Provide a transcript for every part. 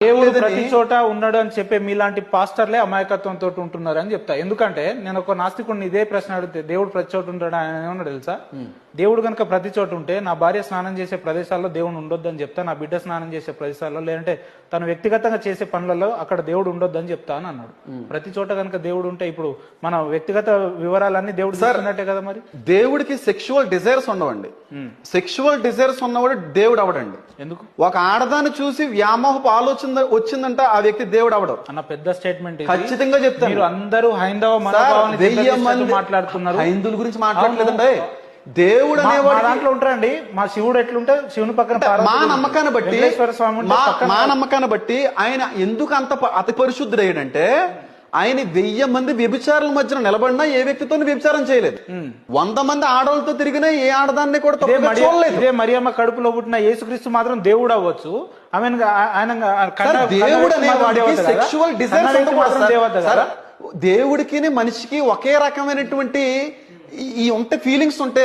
దేవుడు ప్రతి చోట ఉన్నాడు అని చెప్పే మీలాంటి పాస్టర్లే అమాయకత్వంతో ఉంటున్నారు అని చెప్తా. ఎందుకంటే నేను ఒక నాస్తికుడిని ఇదే ప్రశ్న అడిగితే దేవుడు ప్రతి చోట ఉంటాడు ఆయన ఏమన్నా తెలుసా? దేవుడు కనుక ప్రతి చోట ఉంటే నా భార్య స్నానం చేసే ప్రదేశాల్లో దేవుడు ఉండొద్దు అని చెప్తా, నా బిడ్డ స్నానం చేసే ప్రదేశాల్లో లేదంటే తను వ్యక్తిగతంగా చేసే పనులలో అక్కడ దేవుడు ఉండొద్దు అని చెప్తా అని అన్నాడు. ప్రతి చోట కనుక దేవుడు ఉంటే ఇప్పుడు మన వ్యక్తిగత వివరాలన్నీ దేవుడు చూస్తున్నట్టే కదా. మరి దేవుడికి సెక్షువల్ డిజైర్స్ ఉండవండి. సెక్షువల్ డిజైర్స్ ఉన్నవాడు దేవుడు అవడండి. ఎందుకు? ఒక ఆడదాన్ని చూసి వ్యామోహపు ఆలోచన వచ్చిందంటే ఆ వ్యక్తి దేవుడు అవడం అన్న పెద్ద స్టేట్మెంట్. ఖచ్చితంగా చెప్తాను. మీరు అందరూ హైందవ మనోభావాన్ని మాట్లాడుతున్నారు. హైందువుల గురించి మాట్లాడలేదండి. దేవుడు అనేవాడు దాంట్లో ఉంటారండి. మా శివుడు ఎట్లుంటే శివుని పక్కన మా నమ్మకాన్ని బట్టి ఆయన ఎందుకు అంత అతి పరిశుద్ధుడు అయ్యాడంటే ఆయన 1000 మంది వ్యభిచారుల మధ్యన నిలబడినా ఏ వ్యక్తితో వ్యభిచారం చేయలేదు. 100 మంది ఆడవాళ్ళతో తిరిగినా ఏ ఆడదాన్ని కూడా చూడలేదు. ఇదే మరియమ్మ కడుపులో పుట్టిన యేసుక్రీస్తు మాత్రం దేవుడు అవ్వచ్చు. దేవుడు అనేవాడికి సెక్షువల్ డిజైర్స్ దేవుడికి మనిషికి ఒకే రకమైనటువంటి ఈ ఉంటే ఫీలింగ్స్ ఉంటే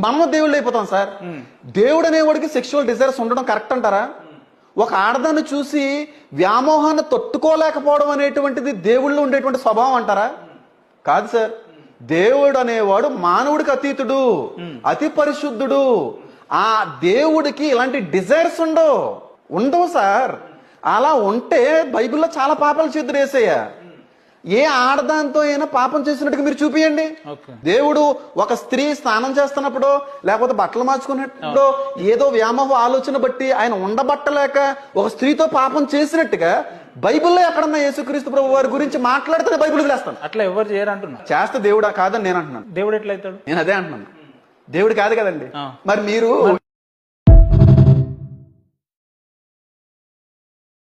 మనం దేవుళ్ళు అయిపోతాం సార్. దేవుడు అనేవాడికి సెక్షువల్ డిజైర్స్ ఉండడం కరెక్ట్ అంటారా? ఒక ఆడదాన్ని చూసి వ్యామోహాన్ని తట్టుకోలేకపోవడం అనేటువంటిది దేవుళ్ళు ఉండేటువంటి స్వభావం అంటారా? కాదు సార్. దేవుడు అనేవాడు మానవుడికి అతీతుడు, అతి పరిశుద్ధుడు. ఆ దేవుడికి ఇలాంటి డిజైర్స్ ఉండవు సార్. అలా ఉంటే బైబిల్లో చాలా పాపాలు చేతులు వేసేయా. ఏ ఆడదాంతో అయినా పాపం చేసినట్టుగా మీరు చూపియండి. దేవుడు ఒక స్త్రీ స్నానం చేస్తున్నప్పుడు లేకపోతే బట్టలు మార్చుకున్నప్పుడు ఏదో వ్యామోహ ఆలోచన బట్టి ఆయన ఉండబట్టలేక ఒక స్త్రీతో పాపం చేసినట్టుగా బైబిల్లో ఎక్కడన్నా యేసుక్రీస్తు ప్రభు వారి గురించి మాట్లాడితే బైబిల్ వేస్తాను. అట్లా ఎవరు చేయరు అంటున్నా. చేస్తే దేవుడా కాదని నేను అంటున్నాను. దేవుడు ఎట్లయితాడు? నేను అదే అంటున్నాను. దేవుడు కాదు కదండి. మరి మీరు